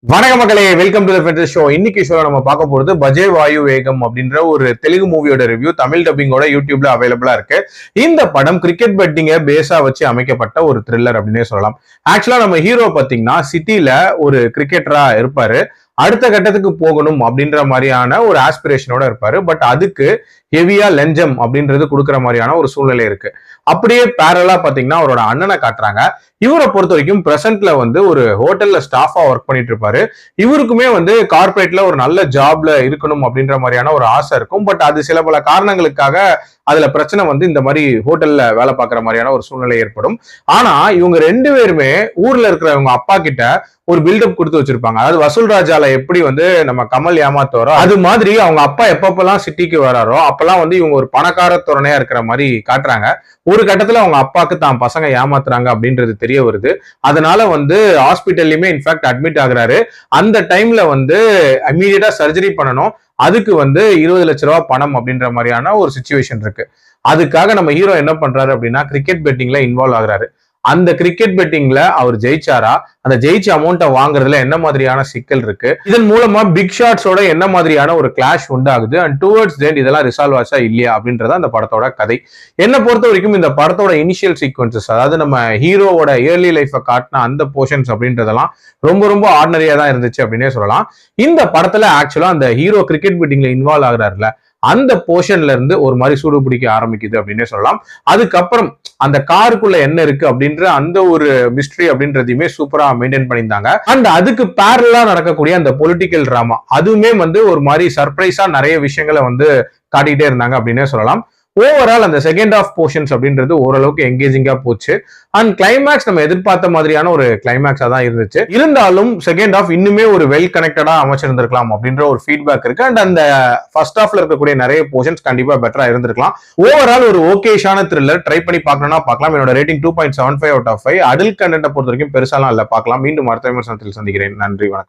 வணக்க மக்களே, welcome to the ஃபென்டஸ் show. இன்னைக்கு ஷோல நம்ம பார்க்க போறது பஜே வாயு வேகம் அப்படின்ற ஒரு தெலுங்கு மூவியோட ரிவ்யூ தமிழ் டப்பிங்கோட யூடியூப்ல அவைலபிளா இருக்கு. இந்த படம் கிரிக்கெட் பெட்டிங்கை பேஸா வச்சு அமைக்கப்பட்ட ஒரு த்ரில்லர் அப்படின்னே சொல்லலாம். ஆக்சுவலா நம்ம ஹீரோ பாத்தீங்கன்னா சிட்டில ஒரு கிரிக்கெட்டரா இருப்பாரு. அடுத்த கட்டத்துக்கு போகணும் அப்படின்ற மாதிரியான ஒரு ஆஸ்பிரேஷனோட இருப்பாரு. பட் அதுக்கு ஹெவியா லஞ்சம் அப்படின்றது கொடுக்குற மாதிரியான ஒரு சூழ்நிலை இருக்கு. அப்படியே பேரலா பாத்தீங்கன்னா அவரோட அண்ணனை காட்டுறாங்க. இவரை பொறுத்த வரைக்கும் பிரசன்ட்ல ஒரு ஹோட்டல்ல ஸ்டாஃபா ஒர்க் பண்ணிட்டு இருப்பாரு. இவருக்குமே கார்பரேட்ல ஒரு நல்ல ஜாப்ல இருக்கணும் அப்படின்ற மாதிரியான ஒரு ஆசை இருக்கும். பட் அது சில பல காரணங்களுக்காக அதுல பிரச்சனை இந்த மாதிரி ஹோட்டல்ல வேலை பார்க்குற மாதிரியான ஒரு சூழ்நிலை ஏற்படும். ஆனா இவங்க ரெண்டு பேருமே ஊர்ல இருக்கிறவங்க அப்பா கிட்ட ஒரு பில்டப் கொடுத்து வச்சிருப்பாங்க. அதாவது வசூல் ராஜால எப்படி நம்ம கமல் ஏமாத்துவாரோ அது மாதிரி அவங்க அப்பா எப்பப்பெல்லாம் சிட்டிக்கு வராரோ அப்பெல்லாம் இவங்க ஒரு பணக்கார துறனையா இருக்கிற மாதிரி காட்டுறாங்க. ஒரு கட்டத்துல அவங்க அப்பாக்கு தான் பசங்க ஏமாத்துறாங்க அப்படின்றது தெரிய வருது. அதனால ஹாஸ்பிட்டல்லையுமே இன்ஃபேக்ட் அட்மிட் ஆகுறாரு. அந்த டைம்ல இமீடியட்டா சர்ஜரி பண்ணணும். அதுக்கு 20 லட்ச ரூபாய் பணம் அப்படின்ற மாதிரியான ஒரு சிச்சுவேஷன் இருக்கு. அதுக்காக நம்ம ஹீரோ என்ன பண்றாரு அப்படின்னா கிரிக்கெட் பெட்டிங்ல இன்வால்வ் ஆகுறாரு. அந்த கிரிக்கெட் பெட்டிங்ல அவர் ஜெயிச்சாரா, அந்த ஜெயிச்ச அமௌண்ட்டை வாங்குறதுல என்ன மாதிரியான சிக்கல் இருக்கு, இதன் மூலமா பிக் ஷாட்ஸோட என்ன மாதிரியான ஒரு கிளாஷ் உண்டாகுது அண்ட் டுவர்ட்ஸ் தென் இதெல்லாம் ரிசால்வ் ஆச்சா இல்லையா அப்படின்றத அந்த படத்தோட கதை. என்ன பொறுத்த வரைக்கும் இந்த படத்தோட இனிஷியல் சீக்வன்சஸ், அதாவது நம்ம ஹீரோவோட இயர்லி லைஃபை காட்டின அந்த போர்ஷன்ஸ் அப்படின்றதெல்லாம் ரொம்ப ரொம்ப ஆர்டினரியா தான் இருந்துச்சு அப்படின்னே சொல்லலாம். இந்த படத்துல ஆக்சுவலா அந்த ஹீரோ கிரிக்கெட் பெட்டிங்ல இன்வால்வ் ஆகுறாருல, அந்த போர்ஷன்ல இருந்து ஒரு மாதிரி சூடு பிடிக்க ஆரம்பிக்குது அப்படின்னே சொல்லலாம். அதுக்கப்புறம் அந்த காருக்குள்ள என்ன இருக்கு அப்படின்ற அந்த ஒரு மிஸ்ட்ரி அப்படின்றதையுமே சூப்பரா மெயின்டைன் பண்ணியிருந்தாங்க. அண்ட் அதுக்கு பேரலா நடக்கக்கூடிய அந்த பொலிட்டிக்கல் டிராமா அதுவுமே ஒரு மாதிரி சர்ப்ரைஸா நிறைய விஷயங்களை காட்டிக்கிட்டே இருந்தாங்க அப்படின்னே சொல்லலாம். ஓவரால் அந்த செகண்ட் ஆஃப் போர்ஷன்ஸ் அப்படின்றது ஓரளவுக்கு என்கேஜிங்கா போச்சு. அண்ட் கிளைமேக்ஸ் நம்ம எதிர்பார்த்த மாதிரியான ஒரு கிளைமேக்ஸா தான் இருந்துச்சு. இருந்தாலும் செகண்ட் ஆஃப் இன்னுமே ஒரு வெல் கனெக்டடா அமைச்சிருந்திருக்கலாம் அப்படின்ற ஒரு ஃபீட்பேக் இருக்கு. அண்ட் அந்த ஃபர்ஸ்ட் ஆஃப்ல இருக்கக்கூடிய நிறைய போர்ஷன்ஸ் கண்டிப்பா பெட்டரா இருந்திருக்கலாம். ஓவரால் ஒரு ஓகேஷான த்ரில்லர். ட்ரை பண்ணி பார்க்கணும்னா பார்க்கலாம். என்னோட ரேட்டிங் 2.75 out of 5. அடல்ட் கண்டென்ட்டை பொறுத்த வரைக்கும் பெருசாலாம் இல்ல, பார்க்கலாம். மீண்டும் அடுத்த விமர்சனத்தில் சந்திக்கிறேன். நன்றி, வணக்கம்.